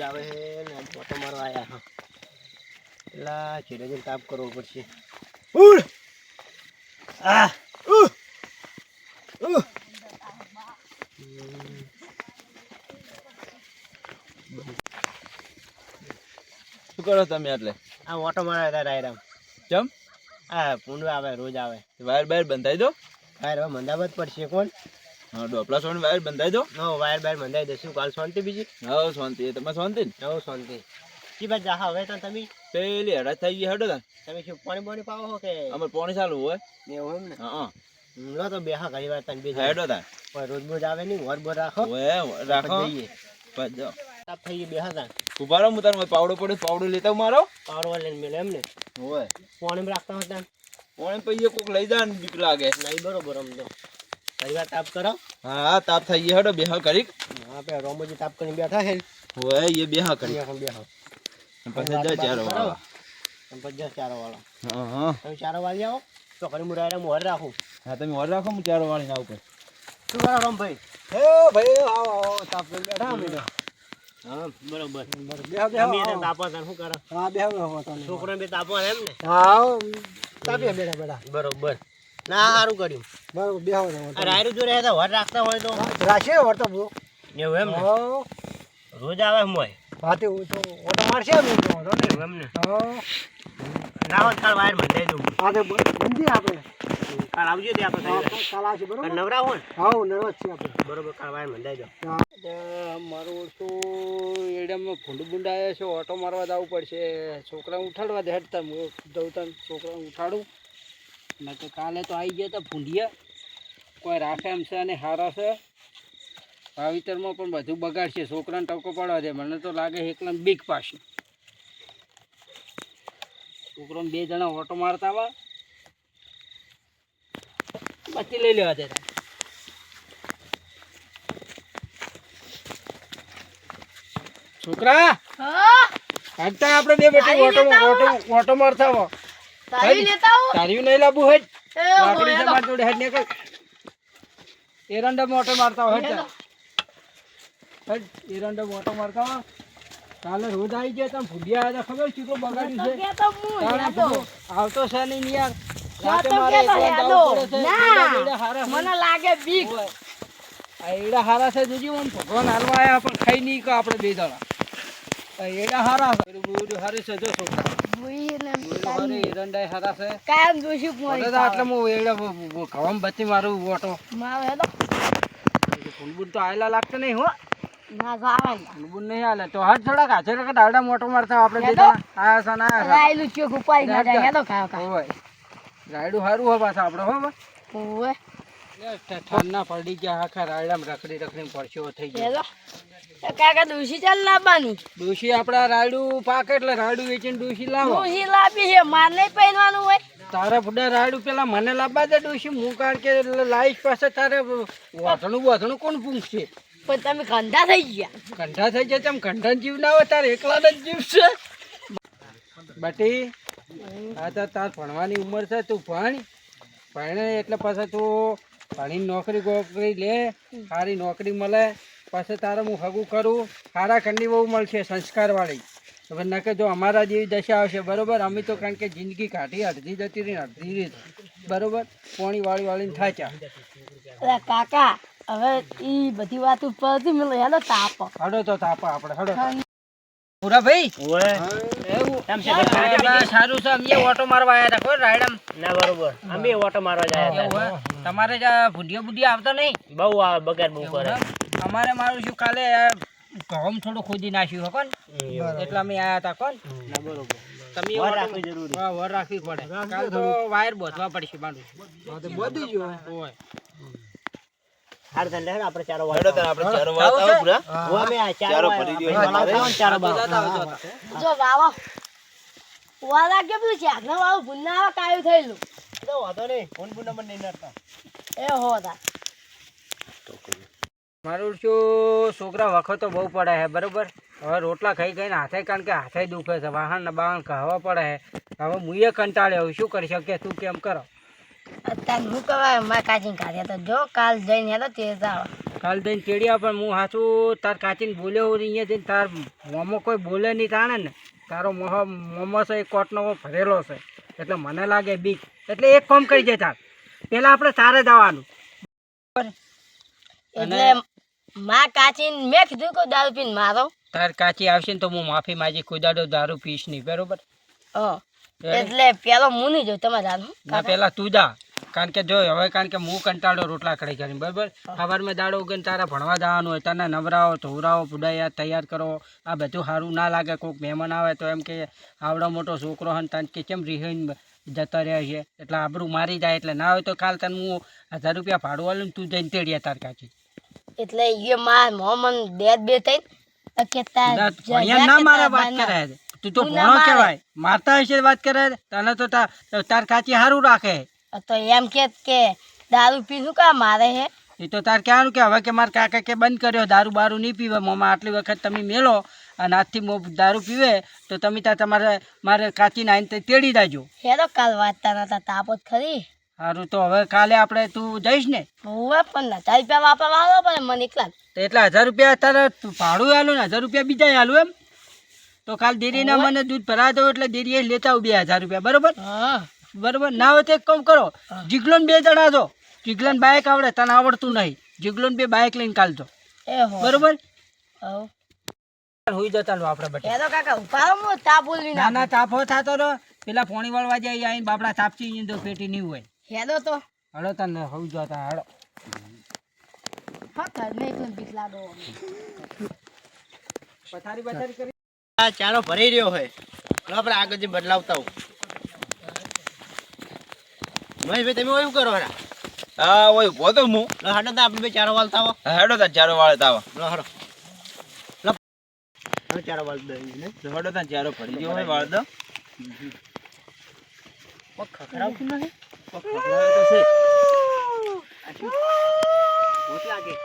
આવે છે ને ઓટો મારવા આવ્યા હા પેલા છેડે જઈને તાપ કરવો પડશે ઉડ આ શું કરો તમે એટલે આ ઓટો મારવા હતા ડાયરામ ચમ આ પૂંડું આવે રોજ આવે વાયર બાયર બંધાઈ દો વાયર હવે મંદાવત પડશે કોણ હા ડોપલા સોન વાયર બંધાઈ દો નો વાયર બાયર મંદાવી દઈશું કાલ શાંતિ બીજી હા શાંતિ તમારે શાંતિ ને નવ શાંતિ કી બાદ જા હવે તો તમે પેલી હડા થઈ ગઈ હેડો તમે શું પાણી પાણી પાવો છો કે અમારે પાણી ચાલુ હોય એવું એમ ને હા લો તો બેહા ઘણી વાર તને બે હેડો તાર પણ રોજ રોજ આવે નહીં વર બર રાખો ઓએ રાખો જઈએ પજો તાપ થઈ ગઈ બેહા તા ઉભા રહો હું તાર પાવડો પડે પાવડો લેતા આવું મારો પાવડો લઈને મેલે એમ ને ઓય પાણી રાખતા હતા પાણી પૈયે કોક લઈ જા ને બીક લાગે નહીં બરોબર આમ તો ઘણી વાર તાપ કરો હા તાપ થઈ ગઈ હેડો બેહા કરી આપણે રોમોજી તાપ કરીને બેઠા છે ઓય એ બેહા કરી બેહો પછી જાય ચારો વાળો પછી ચારો વાળો હા હા તમે ચારો વાળી આવો તો ઘણી મુરાયરા મોર રાખું હા તમે ઓર રાખો હું ચારો વાળી ના ઉપર શું કરો રામભાઈ હે ભાઈ આવો આવો તાપ લઈને બેઠા અમે તો હા બરોબર બેહો બેહો તમે એને તાપો તને શું કરો હા બેહો બેહો તને છોકરાને બી તાપો એમ ને હા તાપીએ બેઠા બેઠા બરોબર ના સારું કર્યું બરાબર બેહો આ રાયરું જો રહે તો વર રાખતા હોય તો રાખીએ વર્તો બહુ એવું એમ ને હા રોજ આવે મોય ભાતે તો ઓટો મારશે અમે તો એવું એમ ને હા ના હોય કાલ વાયર મંડાઈ દઉં આ તો બંધી આપણે કાલ આવજો તે આપણે કાલ આવશે બરોબર નવરા હોય ને હા નર્વસ છે આપણે બરોબર કાલ વાયર મંડાઈ દો મારું તો એડિયામાં ભૂંડ ભૂંડ આવ્યા છે ઓટો મારવા જવું પડશે છોકરાને ઉઠાડવા દે હેડતા હું જઉં તને છોકરાને ઉઠાડું ને તો કાલે તો આવી ગયા હતા ભૂંડિયા કોઈ રાખે એમ છે અને હારા છે વાવેતરમાં પણ બધું બગાડશે છોકરાને ટકો પાડવા દે મને તો લાગે એકલાને બીક પાશે છોકરાને બે જણા ઓટો મારતા આવા બચી લઈ લેવા દે છોકરા હાલતા આપણે બે બેટી ઓટો મારતા હો તારીયું નહીં લાવવું હોય લાકડી છે મારી જોડે હેડ નીકળ એરંડા ઓટો મારતા હોય હેડ એરંડા ઓટો મારતા હો કાલે રોજ આવી ગયા તમે ભૂલિયા આવ્યા ખબર ચીકો બગાડ્યું છે આવતો છે નહીં યાર રાતે મારે મને લાગે બીક એડા હારા છે જોજી આમ ભગવાન હાલવા આવ્યા પણ ખાઈ નહીં કે આપણે બે જણા એડા હારા છે બધું હારું છે જો છોકરા એરંડા હારા છે કાયમ જોશું એટલે હું એડા ઘઉં બચી મારું ઓટો મારે હેડો ફૂલબૂન તો આયલા લાગતો નહીં હો ના જાવે ફૂલબૂન નહીં હાલે તો હાથ થોડા કાચે કે ડાડા મોટો મારતા આપણે બે જણા આયા છે ને આયા રાયલું ચોક ઉપાડી ના જાય હેડો ખાવ છે હોય રાયડું સારું હોય પાછા આપણે હો ઓવે ઠંડા પડી ગયા આખા રાયડામાં રખડી રખડી પડશો થઈ ગયા હેડો કાકા દૂષી ચાલ લાવવાની ડોશી આપડા રાયડું પાકે એટલે રાયડું વેચીને ડોશી લાવો દૂષી લાવી છે માર નહીં પહેરવાનું હોય તારા ફૂડા રાયડું પેલા મને લાવવા દે ડોશી હું કારણ કે લાઈશ પાસે તારે વાધણું કોણ પૂછશે પણ તમે ગંધા થઈ ગયા કંઠા થઈ જાય તેમ કંઠા જીવ ના હોય તારે એકલા જ જીવ છે બટી આ તો તાર ભણવાની ઉંમર છે તું ભણે એટલે પછી તું ભણીને નોકરી બોકરી લે સારી નોકરી મળે પછી તારે હું હગું કરું સારા ખંડી બહુ મળશે સંસ્કારવાળી હવે ન કે જો અમારા જેવી દશા આવશે બરાબર અમે તો કારણ કે જિંદગી કાઢી અડધી જતી રહી અડધી રીત બરાબર પોણી વાળીને થાચા અરે કાકા હવે ઈ બધી વાત ઉપરથી મને હેડો તાપ હડો તો તાપા આપણે હડો પૂરા ભાઈ ઓય એવું કેમ છે સારું છે અમે ઓટો મારવા આવ્યા હતા કોઈ રાયડમ ના બરોબર અમે ઓટો મારવા જાય હતા તમારે જ ભૂંડિયા આવતા નહીં બહુ આવે બગાડ બહુ કરે અમારે મારું શું કાલે ઘઉં થોડું ખોદી નાખ્યું કોણ એટલે અમે આવ્યા હતા કોણ ના બરોબર તમે વર રાખવી જરૂરી હા વર રાખવી પડે કાલ તો વાયર બોધવા પડશે બાંધું બોધી જો હોય હાર તને લેડ આપણે ચારો હેડો તાર આપણે ચારો વાત આવો પૂરા ઓ અમે આ ચારો પડી ગયો ચારો જો વાવા વાલા કે પેલું છે આગળ વાવ ભૂલના આવે કાયું થયેલું તો વાતો નહીં ફોન ફોન નંબર નહીં નડતા એ હો તા મારું શું છોકરા વખતો બહુ પડે છે બરોબર હવે રોટલા ખાઈ ખાઈને હાથે કારણ કે હાથે દુખે છે વાહન ને બાહન ખાવા પડે છે હવે હું એ કંટાળ્યો શું કરી શકીએ તું કેમ કરો અત્યારે હું કહેવાય મારા કાચીને કાઢ્યા તો જો કાલ જઈને હેલો તે જાવ કાલ દઈને તેડ્યા પણ હું હાચું તાર કાચીને બોલ્યો અહીંયા જઈને તાર મોમો કોઈ બોલે નહીં તાણે ને તારો મોમો છે એ કોટનો ભરેલો છે એટલે મને લાગે બીક એટલે એક કામ કરી દે તાર પેલા આપણે તારે જવાનું એટલે માં કાચીને મેં કીધું કે દારૂ પીને મારો તાર કાચી આવશે ને તો હું માફી માગી કોઈ દાડો દારૂ પીશ નહીં બરોબર એટલે પેલો હું નહીં જોઉં તમારે દારૂ ના પેલા તું જા કારણ કે જો હવે કારણ કે હું કંટાળો રોટલા ખડી કરીને બરાબર સવારમાં દાડો ઉગીને તારા ભણવા જવાનું હોય તને નવરાવો ધોવરાવો પુડાયા તૈયાર કરો આ બધું સારું ના લાગે કોઈક મહેમાન આવે તો એમ કે આવડો મોટો છોકરો હન તને કે કેમ રિહાઈને જતા રહ્યા છે એટલે આબરું મારી જાય એટલે ના હોય તો કાલ તને હું 1000 રૂપિયા ભાડું આલું તું જઈને તેડ્યા તાર કાચી એટલે એ માર મોમન દેત બે થઈ કે ભણ્યા ના મારે વાત કરાય તું તો ભણો કહેવાય મારતા હશે વાત કરે તને તો તાર કાચી સારું રાખે તો એમ કે દારૂ પીશું કા મારે હે એ તો તાર કહેવાનું કે હવે કે મારા કાકા કે બંધ કર્યો દારૂ બારૂ નહીં પીવે મોમાં આટલી વખત તમે મેલો અને આજથી દારૂ પીવે તો તમે ત્યાં તમારે મારે કાચીને આવીને તેડી દાજો હેરો કાલ વાંચતા નતા તાપત ખરી સારું તો હવે કાલે આપણે તું જઈશ ને હોવે પણ 1000 રૂપિયા વાપરવા આવો પણ મને એકલા તો એટલે 1000 રૂપિયા તારે ભાડું આલું ને 1000 રૂપિયા બીજા આલું એમ તો કાલ દેરીના મને દૂધ ભરા દો એટલે દેરીએ લેતા આવું 2000 રૂપિયા બરોબર હા બરોબર ના હોય તો એક કામ કરો જીગલોન 2 જણા છો જીગલોન બાઇક આવડે તને આવડતું નહીં જીગલોન 2 બાઇક લઈને કાલજો એ હો બરોબર હો હોઈ જતા લો આપણે બટે હેરો કાકા ઉપાડો હું તાપ બોલવી ના ના તાપો થાતો રો પેલા પોણી વાળવા જાય આઈને બાપડા તાપચી ઈન તો પેટી નહીં હોય હેરો તો હળો તને હોઈ જતા હળો હા ઘર નહીં તો બીક લાગો પથારી કરી આ ચારો ભરી રહ્યો હોય આપણે આગળ જે બદલાવતા હું મહેશભાઈ તમે એવું કરો હરા હા ઓય ઉભો તો હું હાડો તો આપણે બે ચારો વાળતા આવો હેડો તા ચારો વાળે તાવ હાડો ચારો વાળ દે ને હેડો તા ચારો પડી ગયો હોય વાળ દો પગ ખખડાવતું નહીં પગ ખખડાવે તો છે ભૂત લાગે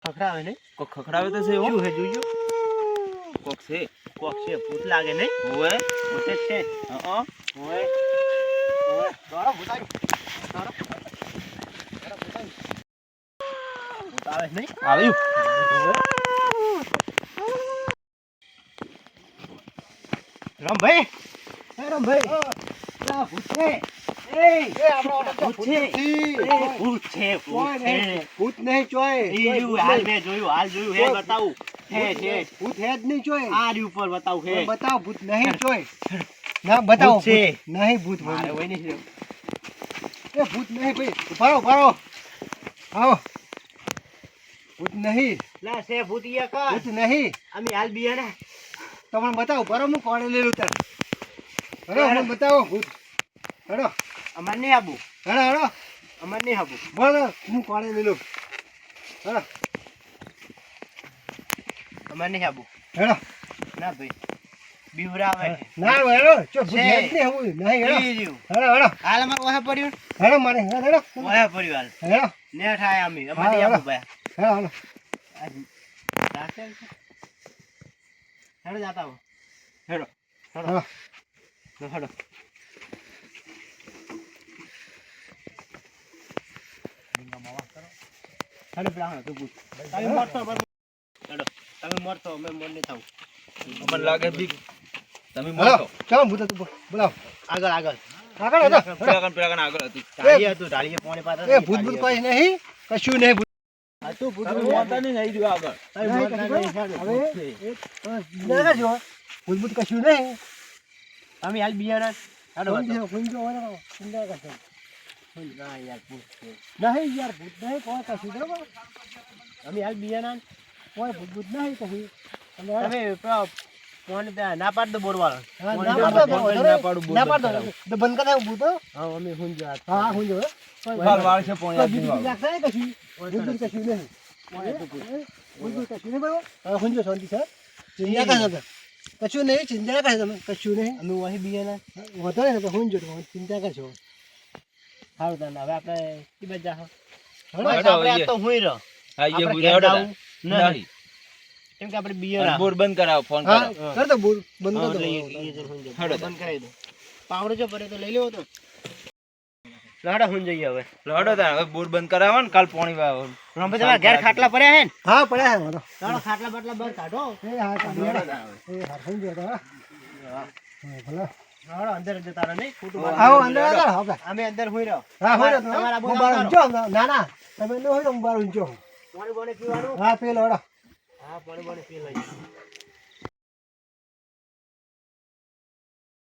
ખખડાવે નહીં કોક ખખડાવે તો છે હો શું હે જોજો કોક છે કોક છે ભૂત લાગે નહીં ઓય ભૂત જ છે હા ઓય ઓય દોરો ભૂત આવી દોરો ભૂત આવે નહીં આવ્યું રામભાઈ રામભાઈ ભૂત છે ભૂત નહીં ચોય હાલ મેં જોયું હાલ જોયું હે બતાવું હે ભૂત હે જ નહીં ચોય આ ઉપર બતાવું હે બતાવો ભૂત નહીં ચોય ના બતાવો છે નહીં ભૂત હોય નહીં એ ભૂત નહીં ભાઈ ઉભારો ઉભારો આવો ભૂત નહીં લા છે ભૂત યા કા ભૂત નહીં અમે હાલ બિયા ને તમને બતાવો બરો હું કોણે લેલું તાર હરો મને બતાવો ભૂત હરો અમાર નહીં આબુ હરો હરો અમાર નહીં આબુ બોલ હું કોણે લેલું હરો અમાર નહીં આબુ હરો ના ભાઈ બીવરાવે ના હરો ચો ભૂત નહીં આવું નહીં હરો હરો હાલ અમાર ઓહે પડ્યું હરો મારે હરો ઓહે પડ્યું હાલ હરો નેઠ આયા અમે અમાર નહીં આબુ ભાઈ હરો હરો રાસે હેડો જાતા હો હેડો હેડો હેડો હેડો પ્લાન તો પૂછ તમે મરતો હેડો તમે મરતો અમે મર નહીં થાવ મને લાગે બીક તમે મોટો ચાલો ભૂત તું બોલાવ આગળ આગળ આગળ હતો પેલા આગળ હતી ઢાળીએ હતું ઢાળીએ પોણે પાત્ર એ ભૂત ભૂત કોઈ નહીં કશું નહીં આ તું ભૂત મોટા નહીં આવી રહ્યું આગળ હવે જો ભૂત ભૂત કશું નહીં અમે હાલ બિયાના હેડો ચિંતા કરશો ના યાર ભૂત નહીં યાર ભૂત નહીં કોઈ કશું બરોબર અમે હાલ બિયાના કોઈ ભૂત ભૂત નહીં કશું તમે ફોન ના પાડ દો બોરવાળો ના પાડ દો બંધ કરાવ ભૂત હા અમે હુંજો હા હુંજો વાળ છે પોણી કશું કશું નહીં કશું નહીં બરોબર હા હુંજો શાંતિ સર ચિંતા કરશો કશું નહીં ચિંતા કરશો તમે કશું નહીં અમે વહી બિયાના વધો ને તો હુંજો ચિંતા કરશો સારું તને હવે આપણે કી બજા આપણે તો હુઈ રહો હા એ હુઈ રહ્યો નહીં કેમ કે આપણે બિયર બોર બંધ કરાવો ફોન હા કરો કર દો બોલ બંધ કર દો હેડો બંધ કરાવી દો પાવડો જો ભરે તો લઈ લેવો તો લાડા હું જઈએ હવે લડો તાર હવે બોર બંધ કરાવો ને કાલ પાણી વાવો રંભે તમારા ઘેર ખાટલા પડ્યા હે ને હા પડ્યા હે મારો ચાલો ખાટલા બાટલા બહાર કાઢો એ હા કાઢો એ હા સમજો તો હા ભલે હાડો અંદર જતા રહો નહીં ખોટું આવો અંદર આવો અમે અંદર હોઈ રહ્યો હા હોઈ રહ્યો તમારા બોલ બાર ઊંચો ના ના તમે ન હોઈ રહ્યો બાર ઊંચો પાણી બોને પીવાનું હા પી લો હા પાણી બોને પી લઈએ